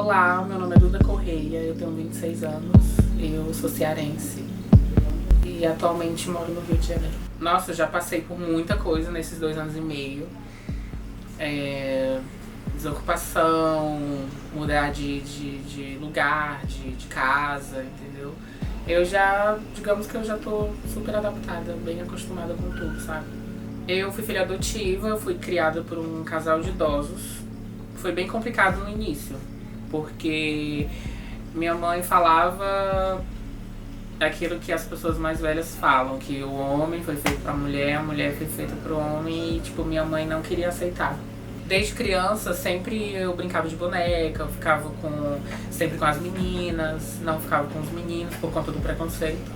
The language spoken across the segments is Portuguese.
Olá, meu nome é Duda Correia, eu tenho 26 anos, eu sou cearense e atualmente moro no Rio de Janeiro. Nossa, eu já passei por muita coisa nesses 2 anos e meio. Desocupação, mudar de lugar, de casa, entendeu? Digamos que eu já tô super adaptada, bem acostumada com tudo, sabe? Eu fui filha adotiva, eu fui criada por um casal de idosos. Foi bem complicado no início, porque minha mãe falava aquilo que as pessoas mais velhas falam, que o homem foi feito pra mulher, a mulher foi feita pro homem, e tipo, minha mãe não queria aceitar. Desde criança, sempre eu brincava de boneca, eu ficava sempre com as meninas, não ficava com os meninos por conta do preconceito.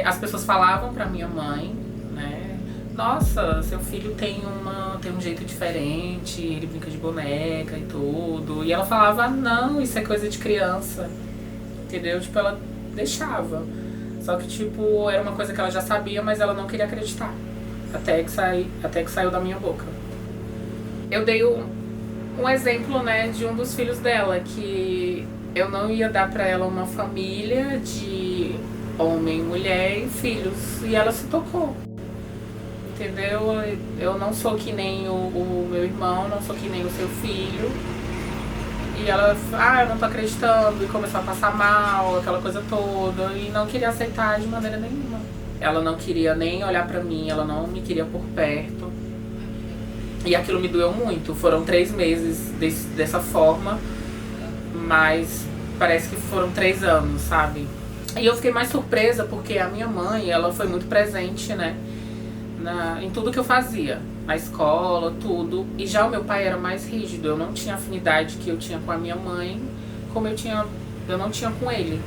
As pessoas falavam pra minha mãe, né? Nossa, seu filho tem um jeito diferente, ele brinca de boneca e tudo. E ela falava, não, isso é coisa de criança. Entendeu? Tipo, ela deixava. Só que, tipo, era uma coisa que ela já sabia, mas ela não queria acreditar. Até que saiu da minha boca. Eu dei um exemplo, né, de um dos filhos dela, que eu não ia dar pra ela uma família de homem, mulher e filhos. E ela se tocou. Entendeu? Eu não sou que nem o meu irmão, não sou que nem o seu filho. E ela, eu não tô acreditando, e começou a passar mal, aquela coisa toda, e não queria aceitar de maneira nenhuma. Ela não queria nem olhar pra mim, ela não me queria por perto. E aquilo me doeu muito. Foram 3 meses dessa forma, mas parece que foram 3 anos, sabe? E eu fiquei mais surpresa porque a minha mãe, ela foi muito presente, né? Em tudo que eu fazia, na escola, tudo. E já o meu pai era mais rígido, eu não tinha a afinidade que eu tinha com a minha mãe, como eu não tinha com ele.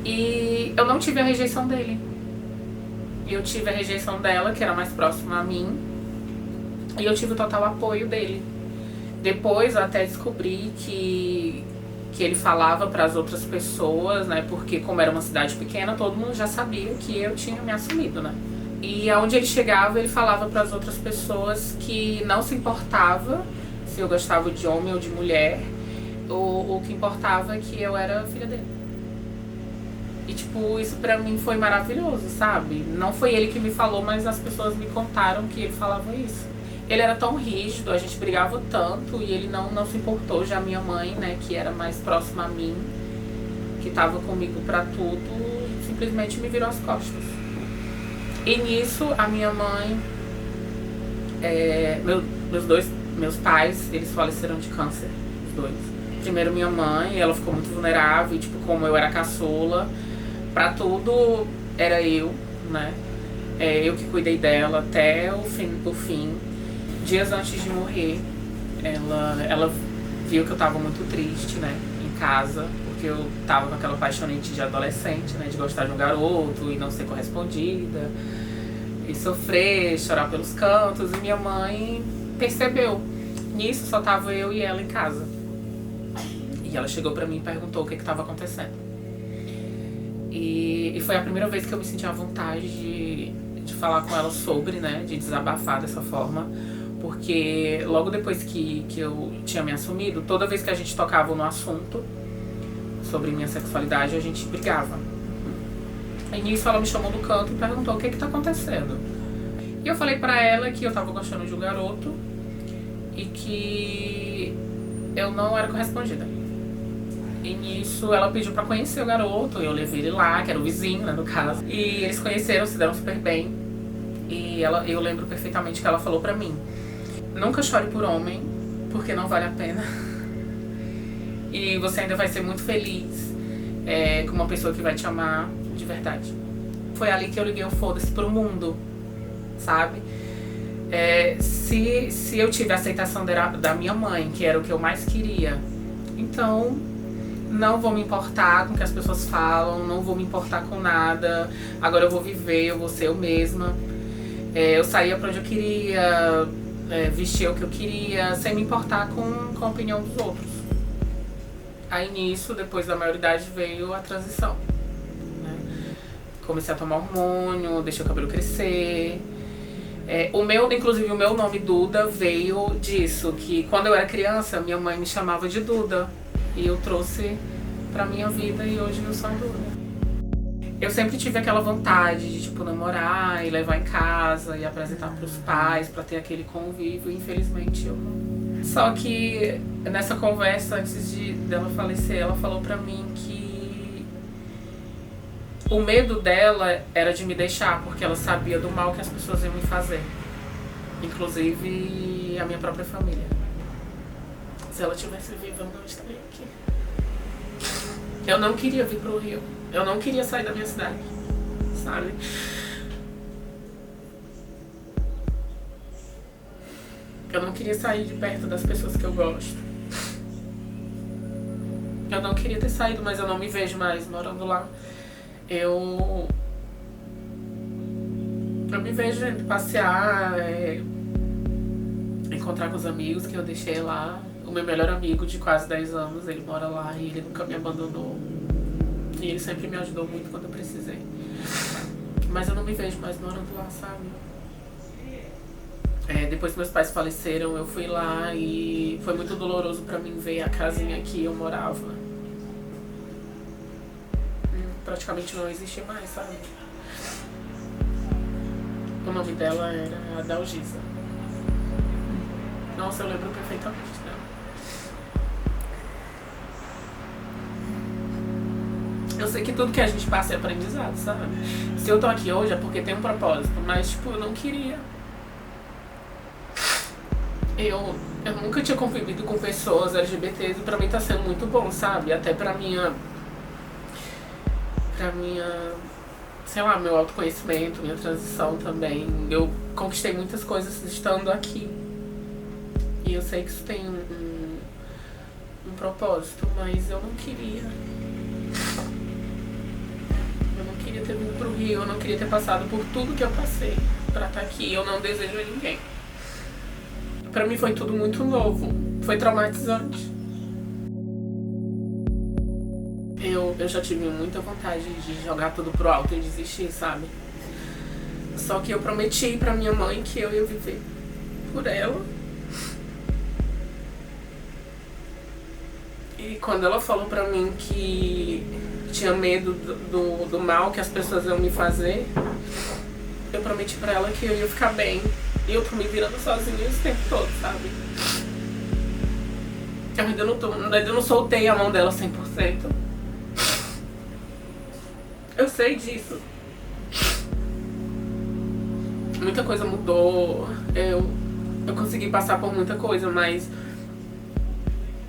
E eu não tive a rejeição dele. Eu tive a rejeição dela, que era mais próxima a mim, e eu tive o total apoio dele. Depois eu até descobri que ele falava para as outras pessoas, né, porque como era uma cidade pequena, todo mundo já sabia que eu tinha me assumido, né. E aonde ele chegava, ele falava para as outras pessoas que não se importava se eu gostava de homem ou de mulher. O que importava é que eu era filha dele. E tipo, isso pra mim foi maravilhoso, sabe? Não foi ele que me falou, mas as pessoas me contaram que ele falava isso. Ele era tão rígido, a gente brigava tanto e ele não se importou. Já minha mãe, né, que era mais próxima a mim, que tava comigo pra tudo, simplesmente me virou as costas. E nisso, a minha mãe, meus pais, eles faleceram de câncer, os dois. Primeiro minha mãe, ela ficou muito vulnerável, e, tipo, como eu era caçula, pra tudo era eu, né? Eu que cuidei dela até o fim. Dias antes de morrer, ela viu que eu tava muito triste, né, em casa, porque eu tava com aquela paixonite de adolescente, né, de gostar de um garoto e não ser correspondida, e sofrer, chorar pelos cantos, e minha mãe percebeu. Nisso só tava eu e ela em casa. E ela chegou pra mim e perguntou o que tava acontecendo. E foi a primeira vez que eu me senti à vontade de falar com ela sobre, né, de desabafar dessa forma. Porque logo depois que eu tinha me assumido, toda vez que a gente tocava no assunto sobre minha sexualidade, a gente brigava. E nisso ela me chamou do canto e perguntou o que tá acontecendo. E eu falei pra ela que eu tava gostando de um garoto e que eu não era correspondida. E nisso ela pediu pra conhecer o garoto, eu levei ele lá, que era o vizinho, né, no caso. E eles conheceram, se deram super bem. E eu lembro perfeitamente que ela falou pra mim: nunca chore por homem, porque não vale a pena. E você ainda vai ser muito feliz com uma pessoa que vai te amar de verdade. Foi ali que eu liguei o foda-se pro mundo, sabe? Se eu tive a aceitação da minha mãe, que era o que eu mais queria, então não vou me importar com o que as pessoas falam, não vou me importar com nada. Agora eu vou viver, eu vou ser eu mesma. Eu saía pra onde eu queria, vestia o que eu queria, sem me importar com a opinião dos outros. Aí nisso, depois da maioridade, veio a transição, né? Comecei a tomar hormônio, deixei o cabelo crescer. Inclusive o meu nome Duda veio disso, que quando eu era criança, minha mãe me chamava de Duda. E eu trouxe pra minha vida e hoje eu sou adulta. Eu sempre tive aquela vontade de, tipo, namorar e levar em casa e apresentar pros pais pra ter aquele convívio. Infelizmente eu não. Só que nessa conversa, antes dela falecer, ela falou pra mim que o medo dela era de me deixar, porque ela sabia do mal que as pessoas iam me fazer. Inclusive a minha própria família. Se ela tivesse viva, eu não estaria aqui. Eu não queria vir pro Rio. Eu não queria sair da minha cidade, sabe? Eu não queria sair de perto das pessoas que eu gosto. Eu não queria ter saído, mas eu não me vejo mais morando lá. Eu me vejo indo passear, encontrar com os amigos que eu deixei lá. O meu melhor amigo de quase 10 anos, ele mora lá e ele nunca me abandonou. E ele sempre me ajudou muito quando eu precisei. Mas eu não me vejo mais morando lá, sabe? Depois que meus pais faleceram, eu fui lá e foi muito doloroso pra mim ver a casinha que eu morava. Praticamente não existe mais, sabe? O nome dela era Adalgisa. Nossa, eu lembro perfeitamente dela. Eu sei que tudo que a gente passa é aprendizado, sabe? Se eu tô aqui hoje é porque tem um propósito, mas, tipo, eu não queria. Eu nunca tinha convivido com pessoas LGBTs e pra mim tá sendo muito bom, sabe? Até pra minha, sei lá, meu autoconhecimento, minha transição também. Eu conquistei muitas coisas estando aqui. E eu sei que isso tem um propósito, mas eu não queria. Eu não queria ter vindo pro Rio, eu não queria ter passado por tudo que eu passei pra estar aqui. Eu não desejo a ninguém. Pra mim foi tudo muito novo, foi traumatizante. Eu já tive muita vontade de jogar tudo pro alto e desistir, sabe? Só que eu prometi pra minha mãe que eu ia viver por ela. E quando ela falou pra mim que tinha medo do mal que as pessoas iam me fazer, eu prometi pra ela que eu ia ficar bem. E eu tô me virando sozinha esse tempo todo, sabe? Eu ainda não soltei a mão dela 100%. Eu sei disso. Muita coisa mudou. Eu consegui passar por muita coisa, mas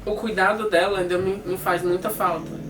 o cuidado dela ainda me faz muita falta.